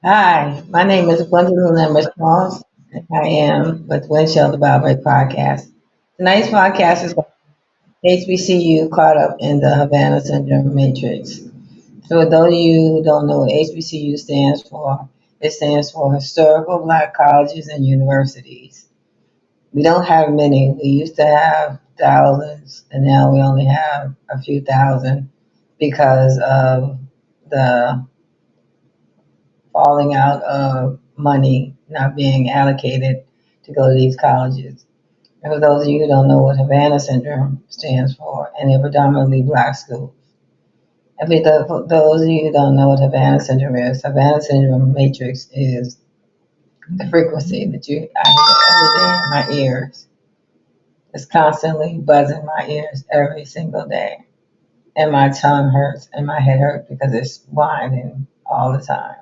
Hi, my name is Gwendolyn Lambert Smalls, and I am with Windshield About Break podcast. Tonight's podcast is HBCU caught up in the Havana Syndrome Matrix. So, for those of you who don't know what HBCU stands for, it stands for Historical Black Colleges and Universities. We don't have many. We used to have thousands, and now we only have a few thousand because of the falling out of money not being allocated to go to these colleges. And for those of you who don't know what Havana Syndrome stands for, and they're predominantly black schools. And for those of you who don't know what Havana Syndrome is, Havana Syndrome matrix is the frequency that I hear every day in my ears. It's constantly buzzing my ears every single day. And my tongue hurts and my head hurts because it's whining all the time.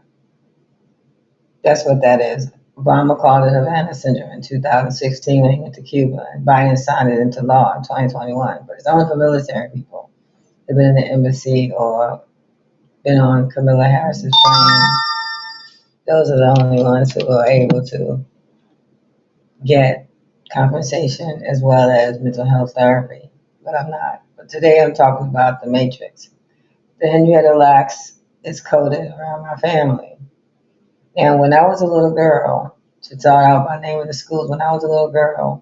That's what that is. Obama called it Havana Syndrome in 2016 when he went to Cuba, and Biden signed it into law in 2021. But it's only for military people who've been in the embassy or been on Camilla Harris's plane. Those are the only ones who are able to get compensation as well as mental health therapy. But I'm not. But today I'm talking about the matrix. The Henrietta Lacks is coded around my family. And when I was a little girl, to start out by naming the schools, when I was a little girl,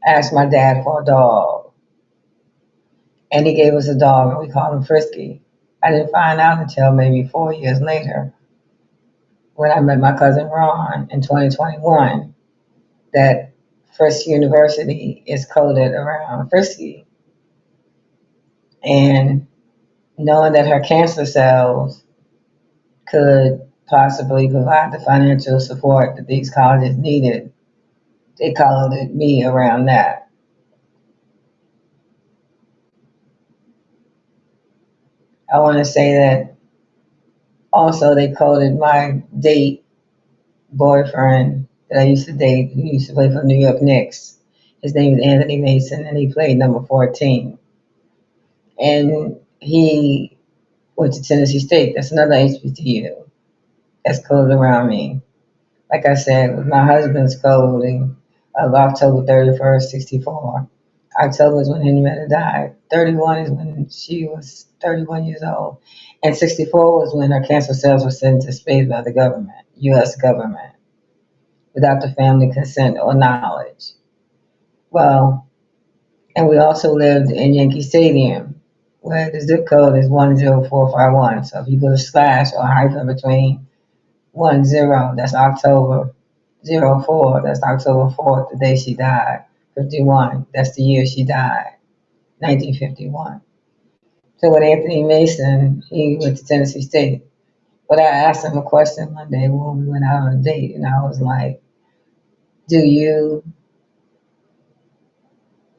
I asked my dad for a dog. And he gave us a dog, and we called him Frisky. I didn't find out until maybe 4 years later when I met my cousin Ron in 2021 that Frisk University is coded around Frisky. And knowing that her cancer cells could possibly provide the financial support that these colleges needed, they called it me around that. I want to say that also they coded my date boyfriend that I used to date, who used to play for the New York Knicks. His name is Anthony Mason, and he played number 14. And he went to Tennessee State. That's another HBCU that's coded around me. Like I said, with my husband's coding of October 31st, 64. October is when Henrietta died. 31 is when she was 31 years old. And 64 was when her cancer cells were sent to space by the government, U.S. government, without the family consent or knowledge. Well, and we also lived in Yankee Stadium, where the zip code is 10451. So if you put a slash or a hyphen between 10, that's October 04, that's October 4th, the day she died. 51, that's the year she died, 1951. So with Anthony Mason, he went to Tennessee State. But I asked him a question one day when we went out on a date, and I was like, do you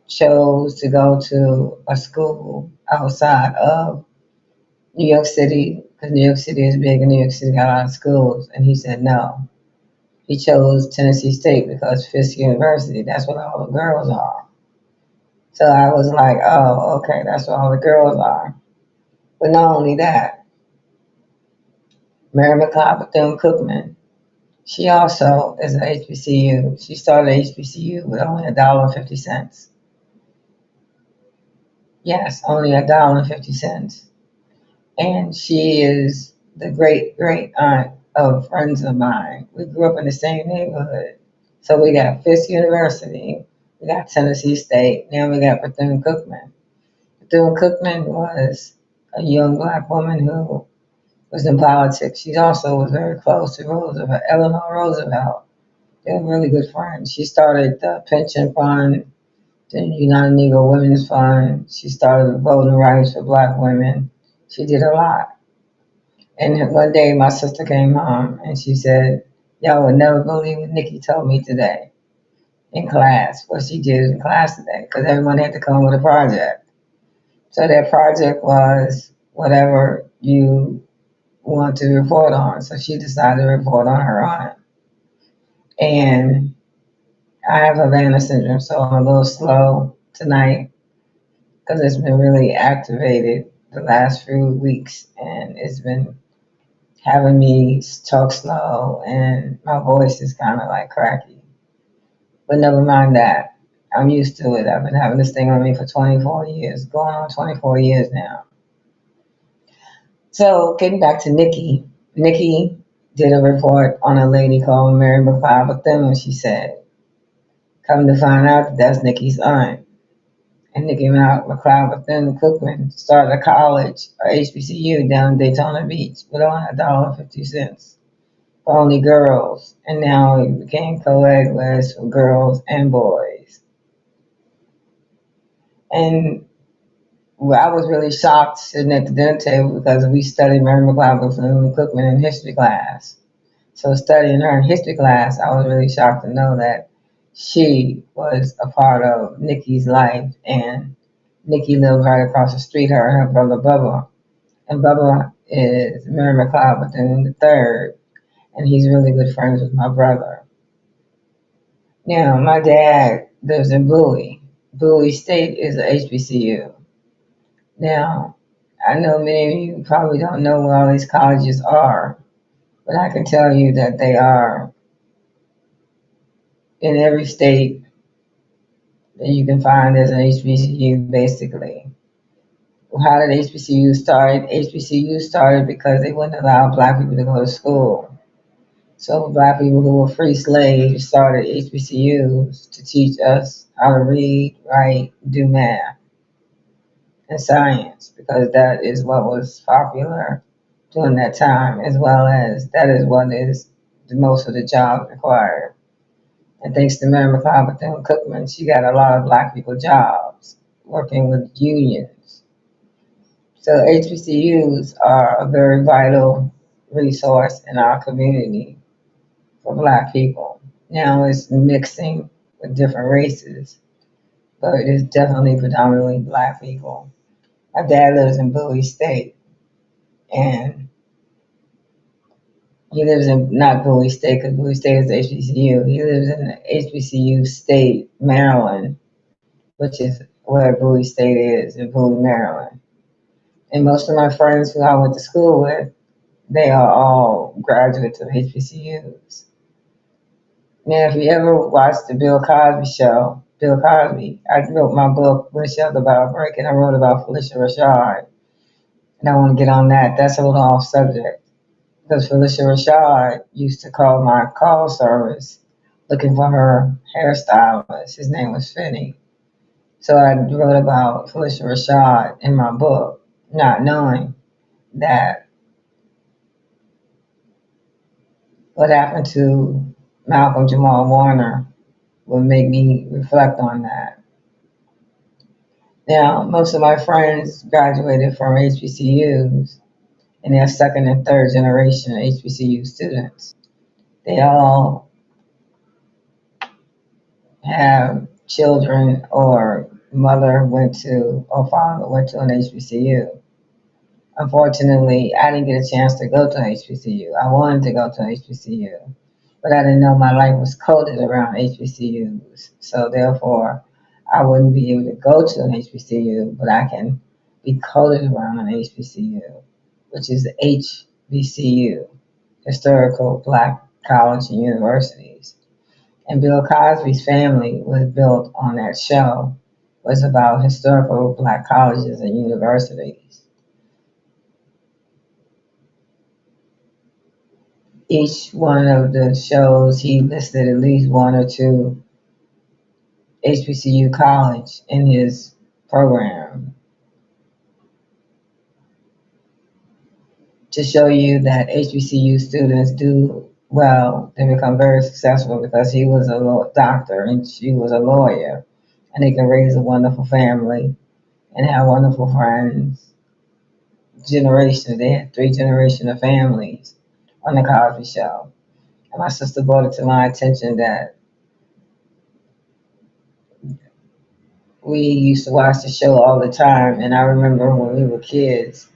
chose to go to a school outside of New York City? Because New York City is big and New York City got a lot of schools. And he said no. He chose Tennessee State because Fisk University, that's what all the girls are. So I was like, oh, okay, that's what all the girls are. But not only that, Mary McLeod Bethune-Cookman, she also is an HBCU. She started HBCU with only $1.50. Yes, only $1.50. And she is the great great aunt of friends of mine. We grew up in the same neighborhood. So we got Fisk University, we got Tennessee State, now we got Bethune Cookman. Bethune Cookman was a young black woman who was in politics. She also was very close to Roosevelt, Eleanor Roosevelt. They were really good friends. She started the pension fund, the United Negro Women's Fund. She started voting rights for black women. She did a lot. And one day my sister came home and she said, y'all would never believe what Nikki told me today in class, what she did in class today, because everyone had to come with a project. So that project was whatever you want to report on. So she decided to report on her own. And I have Havana syndrome, so I'm a little slow tonight because it's been really activated the last few weeks, and it's been having me talk slow and my voice is kind of like cracky. But never mind that. I'm used to it. I've been having this thing on me for 24 years, going on 24 years now. So getting back to Nikki, Nikki did a report on a lady called Mary McLeod with them, and she said, come to find out that that's Nikki's aunt. And Nikki McLeod with them Cookman started a college, or HBCU, down in Daytona Beach with only $1.50 for only girls. And now it became co-ed where it's for girls and boys. And well, I was really shocked sitting at the dinner table because we studied Mary McLeod Bethune Cookman in history class. So studying her in history class, I was really shocked to know that she was a part of Nikki's life, and Nikki lived right across the street, her and her brother Bubba. And Bubba is Mary McLeod Bethune the third, and he's really good friends with my brother. Now, my dad lives in Bowie. Bowie State is a HBCU. Now, I know many of you probably don't know where all these colleges are, but I can tell you that they are in every state that you can find as an HBCU, basically. How did HBCU start? HBCU started because they wouldn't allow black people to go to school. So black people who were free slaves started HBCUs to teach us how to read, write, do math, and science, because that is what was popular during that time, as well as that is what is the most of the jobs required. And thanks to Mary McLeod Bethune Cookman, she got a lot of black people jobs working with unions. So HBCUs are a very vital resource in our community for black people. Now it's mixing with different races, but it is definitely predominantly black people. My dad lives in Bowie State, and he lives in not Bowie State because Bowie State is HBCU. He lives in HBCU State, Maryland, which is where Bowie State is in Bowie, Maryland. And most of my friends who I went to school with, they are all graduates of HBCUs. Now, if you ever watched the Bill Cosby show, Bill Cosby, I wrote my book, Windshield About Break, and I wrote about Felicia Rashad. And I want to get on that. That's a little off subject. Because Felicia Rashad used to call my call service looking for her hairstylist. His name was Finney. So I wrote about Felicia Rashad in my book, not knowing that what happened to Malcolm Jamal Warner would make me reflect on that. Now, most of my friends graduated from HBCUs, and they're second and third generation HBCU students. They all have children or mother went to or father went to an HBCU. Unfortunately, I didn't get a chance to go to an HBCU. I wanted to go to an HBCU, but I didn't know my life was coded around HBCUs. So therefore, I wouldn't be able to go to an HBCU, but I can be coded around an HBCU, which is HBCU, Historical Black College and Universities. And Bill Cosby's family was built on that show, was about historical black colleges and universities. Each one of the shows, he listed at least one or two HBCU college in his program to show you that HBCU students do well, they become very successful because he was a doctor and she was a lawyer, and they can raise a wonderful family and have wonderful friends. Generations, they had three generations of families on the Cosby Show. And my sister brought it to my attention that we used to watch the show all the time. And I remember when we were kids,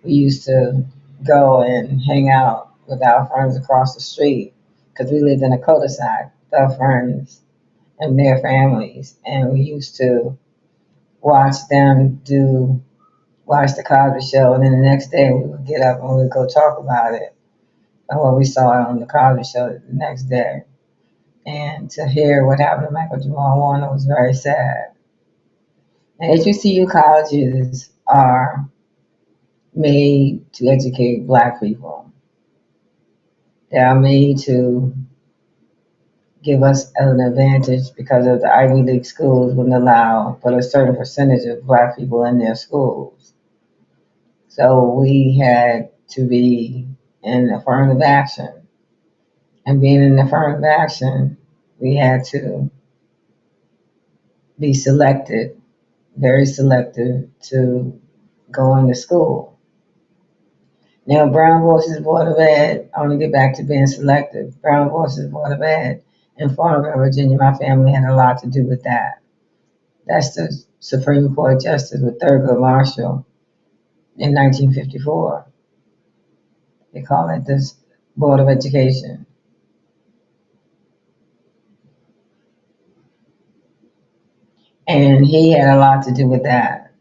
we used to go and hang out with our friends across the street because we lived in a cul-de-sac with our friends and their families. And we used to watch them watch the Cosby Show. And then the next day we would get up and we would go talk about it. and what we saw on the Cosby Show the next day. And to hear what happened to Michael Jamal Warner was very sad. And HBCU colleges are made to educate Black people. They are made to give us an advantage because of the Ivy League schools wouldn't allow but a certain percentage of Black people in their schools. So we had to be in affirmative action. And being in affirmative action, we had to be selected, very selective, to go into school. Now, Brown Voices Board of Ed, I want to get back to being selective. Brown Voices Board of Ed in Farmville, Virginia, my family had a lot to do with that. That's the Supreme Court Justice with Thurgood Marshall in 1954. They call it the Board of Education. And he had a lot to do with that,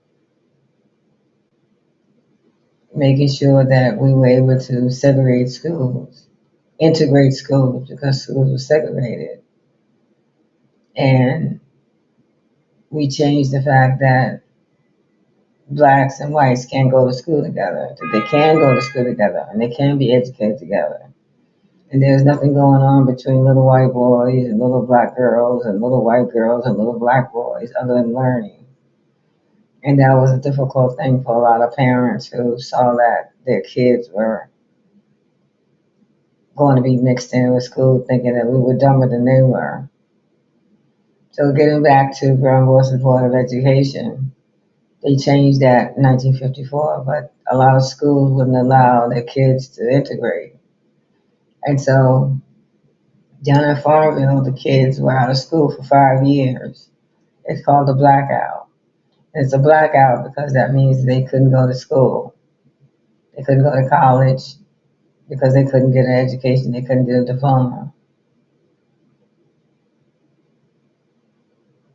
making sure that we were able to segregate schools, integrate schools because schools were segregated. And we changed the fact that blacks and whites can't go to school together, that they can go to school together and they can be educated together. And there's nothing going on between little white boys and little black girls and little white girls and little black boys other than learning. And that was a difficult thing for a lot of parents who saw that their kids were going to be mixed in with school thinking that we were dumber than they were. So getting back to Brown Voices Board of Education, they changed that in 1954, but a lot of schools wouldn't allow their kids to integrate. And so down in Farmville, the kids were out of school for 5 years. It's called a blackout. It's a blackout because that means they couldn't go to school. They couldn't go to college because they couldn't get an education. They couldn't get a diploma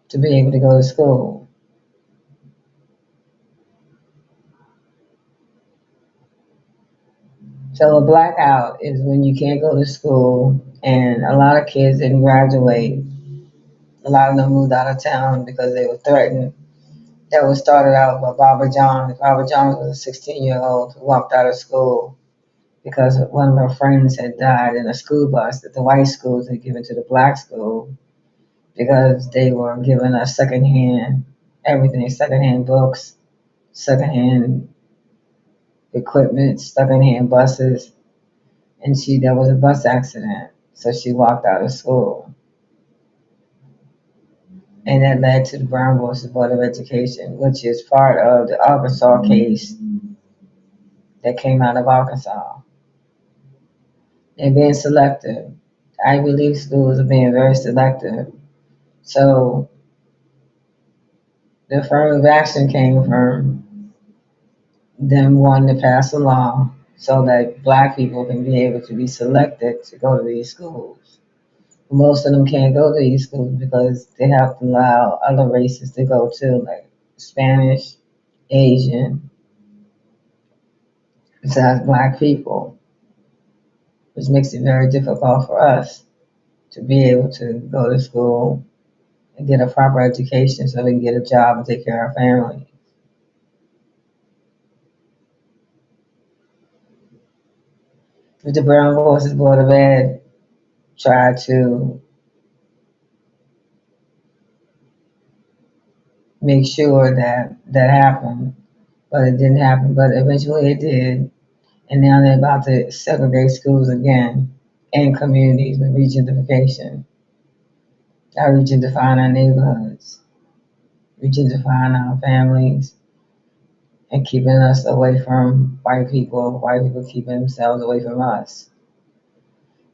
to be able to go to school. So a blackout is when you can't go to school, and a lot of kids didn't graduate. A lot of them moved out of town because they were threatened. That was started out by Barbara Johns. Barbara Johns was a 16-year-old who walked out of school because one of her friends had died in a school bus that the white schools had given to the black school because they were giving us secondhand everything, secondhand books, secondhand equipment, secondhand buses. And there was a bus accident, so she walked out of school. And that led to the Brown Voices Board of Education, which is part of the Arkansas case that came out of Arkansas. They're being selective. Ivy League schools are being very selective. So the affirmative action came from them wanting to pass a law so that black people can be able to be selected to go to these schools. Most of them can't go to these schools because they have to allow other races to go too, like Spanish, Asian, besides black people, which makes it very difficult for us to be able to go to school and get a proper education so we can get a job and take care of our family. But the Brown Voices Board of Ed tried to make sure that that happened, but it didn't happen. But eventually it did, and now they're about to segregate schools again and communities with regentification. I regentrifying our neighborhoods, regentrifying our families, and keeping us away from white people keeping themselves away from us.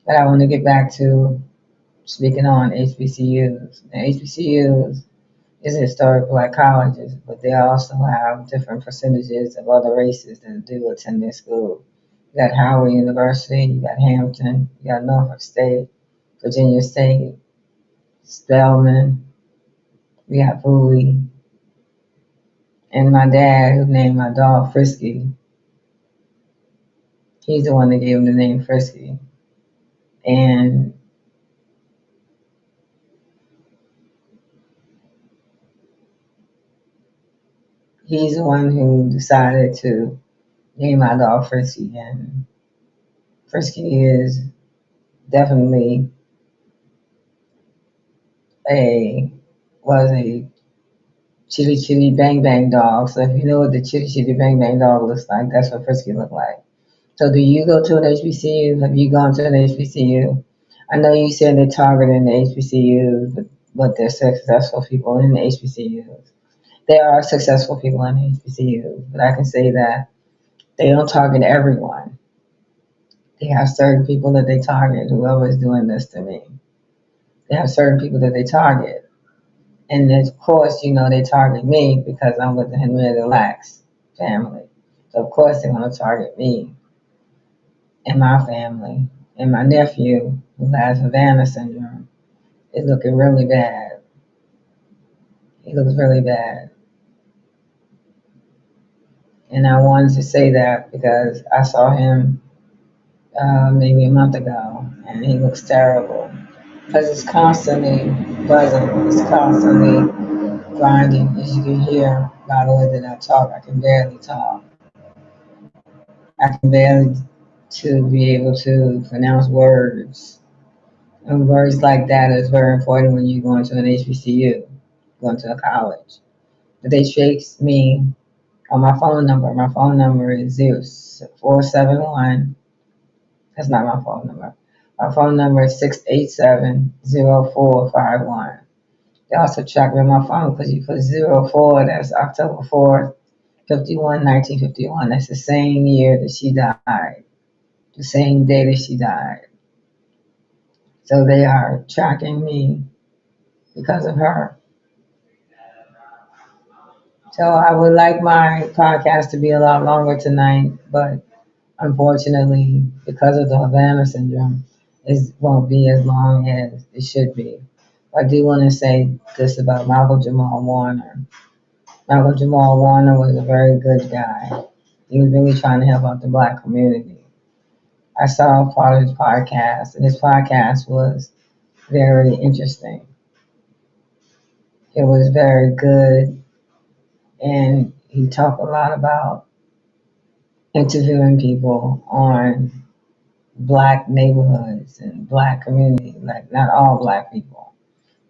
But I want to get back to speaking on HBCUs. Now, HBCUs is historic black colleges, but they also have different percentages of other races that do attend their school. You got Howard University, you got Hampton, you got Norfolk State, Virginia State, Spelman, we got Bowie, and my dad, who named my dog Frisky, He's the one that gave him the name Frisky. And he's the one who decided to name my dog Frisky. And Frisky is definitely a was a chitty chitty bang bang dog. So if you know what the chitty chitty bang bang dog looks like, that's what Frisky looked like. So do you go to an HBCU? Have you gone to an HBCU? I know you said they're targeting the HBCUs, but they're successful people in the HBCUs. There are successful people in the HBCUs, but I can say that they don't target everyone. They have certain people that they target. Whoever is doing this to me, they have certain people that they target, and of course, you know they target me because I'm with the Henrietta Lacks family. So of course they're going to target me and my family. And my nephew, who has Havana syndrome, is looking really bad. He looks really bad. And I wanted to say that because I saw him maybe a month ago, and he looks terrible. Because it's constantly buzzing, it's constantly grinding. As you can hear by the way that I talk, I can barely talk. I can barely to be able to pronounce words. And words like that is very important when you're going to an HBCU, going to a college. But they trace me on my phone number. My phone number is 471. That's not my phone number. My phone number is 687-0451. They also track me on my phone because you put 04, that's October 4th, 1951. That's the same year that she died, the same day that she died. So they are tracking me because of her. So I would like my podcast to be a lot longer tonight, but unfortunately, because of the Havana syndrome, it won't be as long as it should be. I do want to say this about Malcolm Jamal Warner. Malcolm Jamal Warner was a very good guy. He was really trying to help out the black community. I saw part of his podcast, and his podcast was very interesting. It was very good, and he talked a lot about interviewing people on black neighborhoods and black communities. Like not all black people.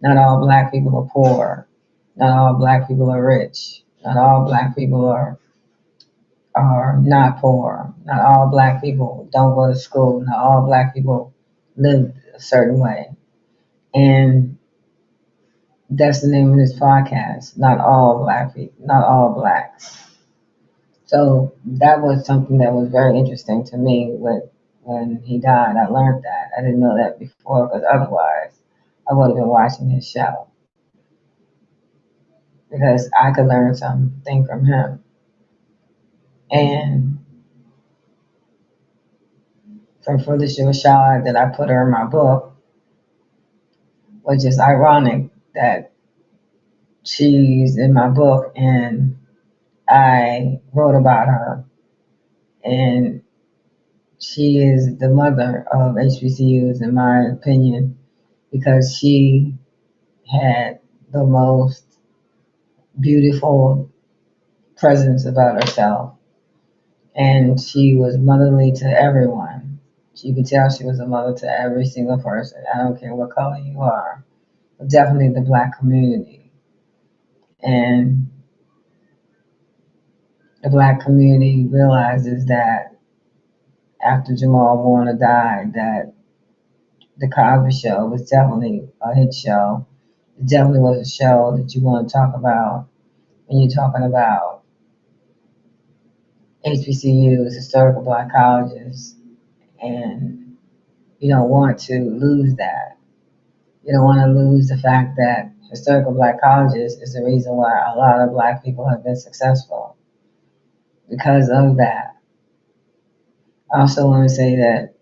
Not all black people are poor. Not all black people are rich. Not all black people are not poor. Not all black people don't go to school. Not all black people live a certain way. And that's the name of this podcast. Not all black people. Not all blacks. So that was something that was very interesting to me when he died. I learned that. I didn't know that before because otherwise I would have been watching his show because I could learn something from him. And from Foolish Rashad that I put her in my book, which is ironic that she's in my book and I wrote about her. And she is the mother of HBCUs, in my opinion, because she had the most beautiful presence about herself. And she was motherly to everyone. You could tell she was a mother to every single person. I don't care what color you are, but definitely the black community. And the black community realizes that after Jamal Warner died, that the Cosby Show was definitely a hit show. It definitely was a show that you want to talk about when you're talking about HBCUs, historical black colleges, and you don't want to lose that. You don't want to lose the fact that historical black colleges is the reason why a lot of black people have been successful because of that. I also want to say that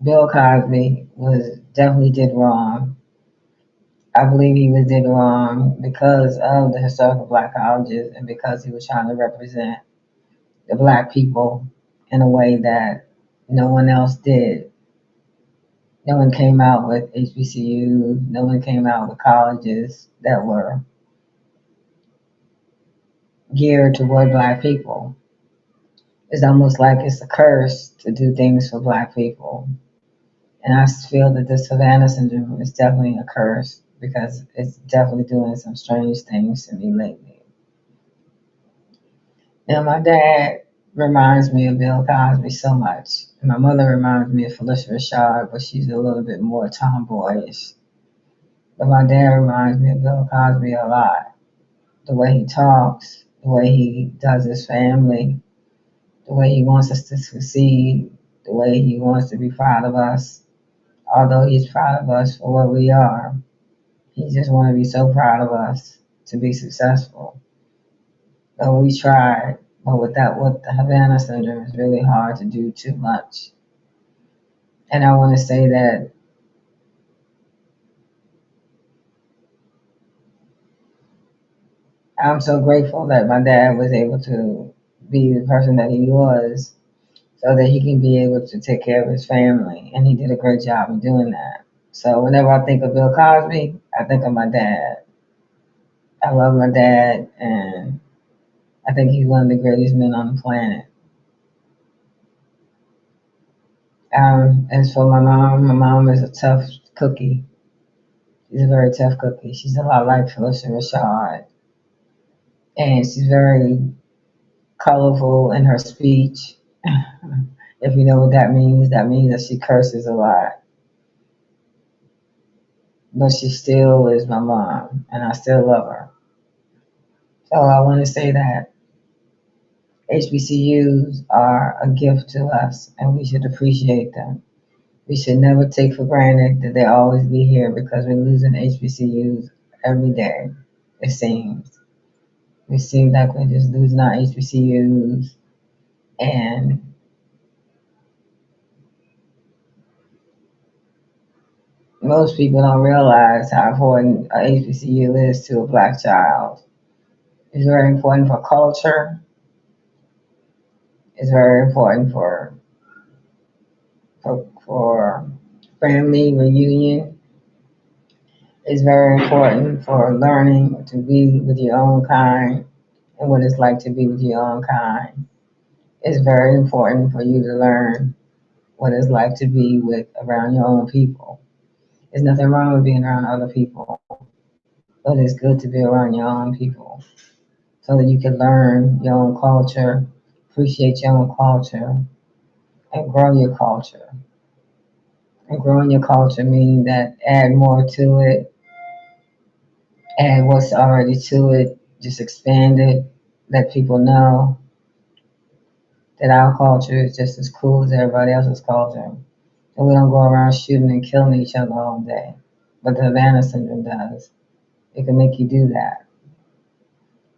Bill Cosby was definitely did wrong. I believe he was did wrong because of the historical black colleges and because he was trying to represent the black people in a way that no one else did. No one came out with HBCUs, no one came out with colleges that were geared toward Black people. It's almost like it's a curse to do things for Black people. And I feel that this Havana syndrome is definitely a curse because it's definitely doing some strange things to me lately. Now, my dad reminds me of Bill Cosby so much. And my mother reminds me of Felicia Rashad, but she's a little bit more tomboyish. But my dad reminds me of Bill Cosby a lot. The way he talks, the way he does his family, the way he wants us to succeed, the way he wants to be proud of us. Although he's proud of us for what we are, he just wants to be so proud of us to be successful. So we tried, but with the Havana syndrome, it's really hard to do too much. And I want to say that I'm so grateful that my dad was able to be the person that he was so that he can be able to take care of his family. And he did a great job of doing that. So whenever I think of Bill Cosby, I think of my dad. I love my dad, and I think he's one of the greatest men on the planet. As for my mom is a tough cookie. She's a very tough cookie. She's a lot like Felicia Rashad. And she's very colorful in her speech. If you know what that means that she curses a lot. But she still is my mom, and I still love her. So I want to say that HBCUs are a gift to us, and we should appreciate them. We should never take for granted that they always be here because we're losing HBCUs every day, it seems. It seems like we're just losing our HBCUs, and most people don't realize how important a HBCU is to a Black child. It's very important for culture. It's very important for family reunion. It's very important for learning to be with your own kind and what it's like to be with your own kind. It's very important for you to learn what it's like to be with around your own people. There's nothing wrong with being around other people, but it's good to be around your own people so that you can learn your own culture, appreciate your own culture, and grow your culture. And growing your culture meaning that add more to it, add what's already to it, just expand it, let people know that our culture is just as cool as everybody else's culture. And we don't go around shooting and killing each other all day. But the Havana syndrome does. It can make you do that.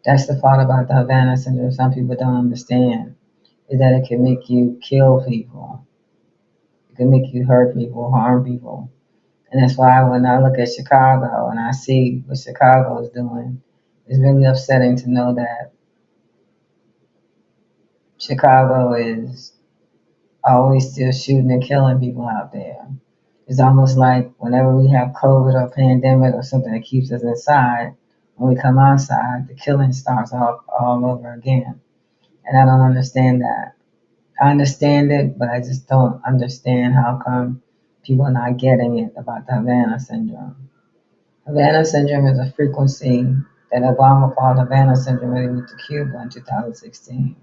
That's the part about the Havana syndrome some people don't understand, is that it can make you kill people. It can make you hurt people, harm people. And that's why when I look at Chicago and I see what Chicago is doing, it's really upsetting to know that Chicago is always still shooting and killing people out there. It's almost like whenever we have COVID or pandemic or something that keeps us inside, when we come outside, the killing starts all over again. And I don't understand that. I understand it, but I just don't understand how come people are not getting it about the Havana syndrome. Havana syndrome is a frequency that Obama called Havana syndrome when he went to Cuba in 2016.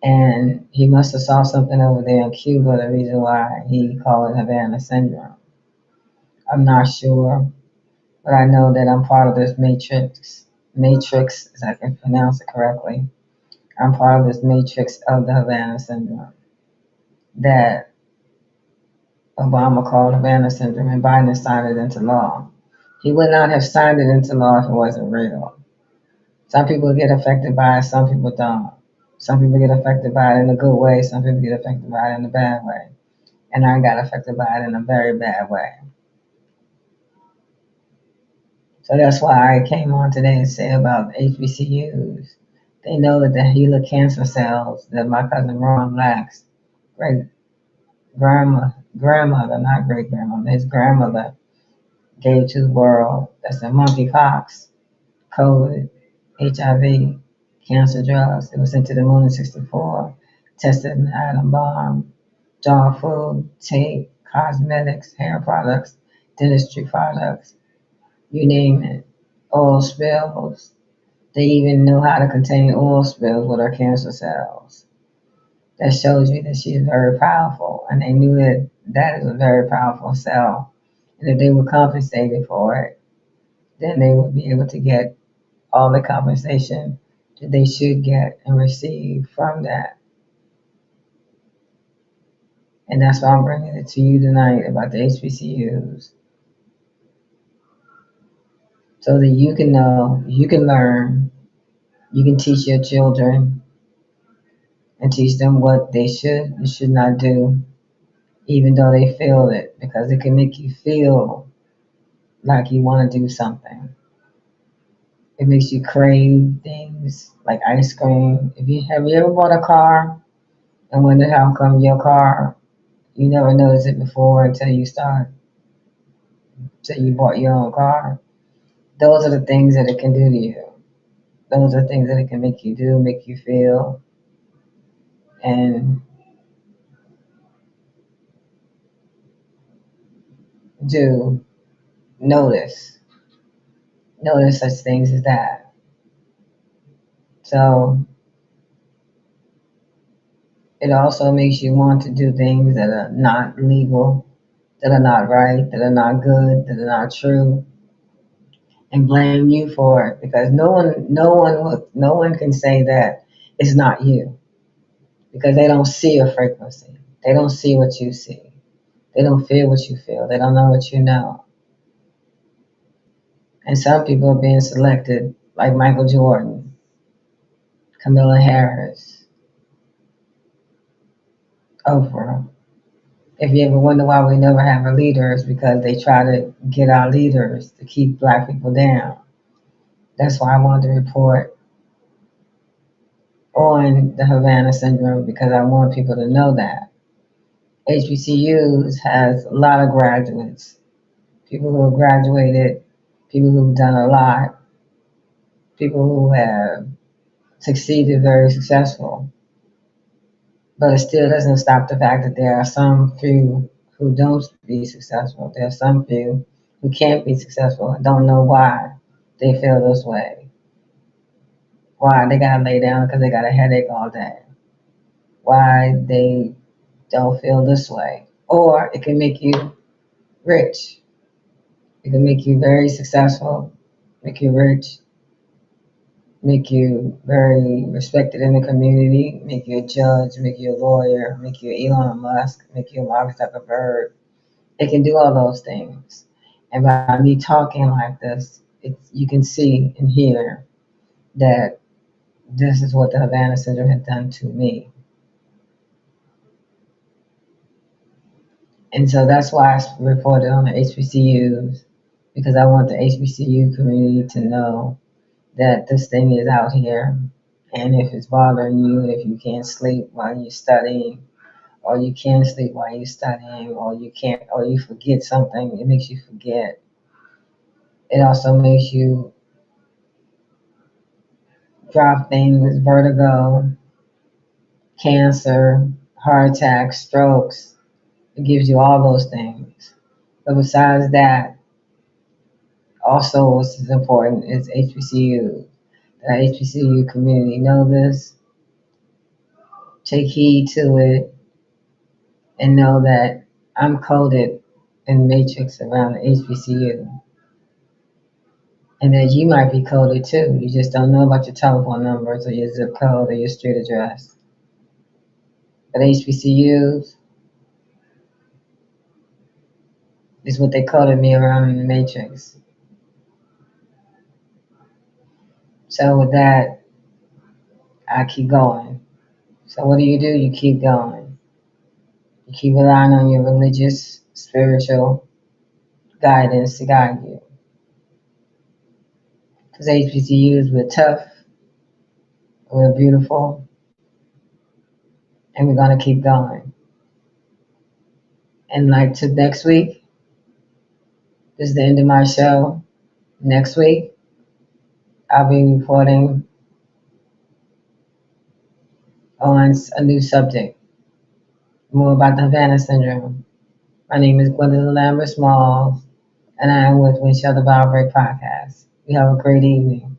And he must have saw something over there in Cuba, the reason why he called it Havana syndrome. I'm not sure, but I know that I'm part of this matrix, if I can pronounce it correctly. I'm part of this matrix of the Havana syndrome that Obama called Havana syndrome and Biden signed it into law. He would not have signed it into law if it wasn't real. Some people get affected by it, some people don't. Some people get affected by it in a good way, some people get affected by it in a bad way. And I got affected by it in a very bad way. So that's why I came on today to say about HBCUs. They know that the HeLa cancer cells that my cousin Ron Lack's great grandmother, not great grandmother, his grandmother gave to the world. That's the monkeypox, COVID, HIV, cancer drugs. It was sent to the moon in '64, tested in the atom bomb, dog food, tape, cosmetics, hair products, dentistry products, you name it. Oil spills. They even knew how to contain oil spills with our cancer cells. That shows you that she is very powerful. And they knew that that is a very powerful cell. And if they were compensated for it, then they would be able to get all the compensation that they should get and receive from that. And that's why I'm bringing it to you tonight about the HBCUs, so that you can know, you can learn, you can teach your children and teach them what they should and should not do, even though they feel it, because it can make you feel like you want to do something. It makes you crave things like ice cream. If you have you ever bought a car and wondered how come your car you never noticed it before until you bought your own car? Those are the things that it can do to you. Those are things that it can make you do, make you feel, and do notice. Notice such things as that. So it also makes you want to do things that are not legal, that are not right, that are not good, that are not true, and blame you for it because no one can say that it's not you because they don't see your frequency. They don't see what you see. They don't feel what you feel. They don't know what you know. And some people are being selected like Michael Jordan, Camilla Harris, Oprah. If you ever wonder why we never have a leader, it's because they try to get our leaders to keep black people down. That's why I wanted to report on the Havana syndrome because I want people to know that. HBCUs has a lot of graduates, people who have graduated, people who've done a lot, people who have succeeded very successful. But it still doesn't stop the fact that there are some few who don't be successful. There are some few who can't be successful and don't know why they feel this way. Why they gotta lay down because they got a headache all day. Why they don't feel this way. Or it can make you rich. It can make you very successful, make you rich, make you very respected in the community, make you a judge, make you a lawyer, make you Elon Musk, make you a Mark Zuckerberg. It can do all those things. And by me talking like this, you can see and hear that this is what the Havana Syndrome had done to me. And so that's why I reported on the HBCUs, because I want the HBCU community to know that this thing is out here. And if it's bothering you, and if you can't sleep while you're studying, or you can sleep while you're studying, or you can't, or you forget something, it makes you forget. It also makes you drop things, vertigo, cancer, heart attacks, strokes. It gives you all those things. But besides that, also what's important is HBCU. The HBCU community know this, take heed to it, and know that I'm coded in matrix around the HBCU. And that you might be coded too. You just don't know about your telephone numbers or your zip code or your street address. But HBCUs is what they coded me around in the matrix. So with that, I keep going. So what do? You keep going. You keep relying on your religious, spiritual guidance to guide you. Because HBCUs were tough, We're beautiful, and we're going to keep going. And like to next week, this is the end of my show. Next week, I'll be reporting on a new subject, more about the Havana syndrome. My name is Gwendolyn Lambert Smalls, and I am with Winchell the Bough Podcast. You have a great evening.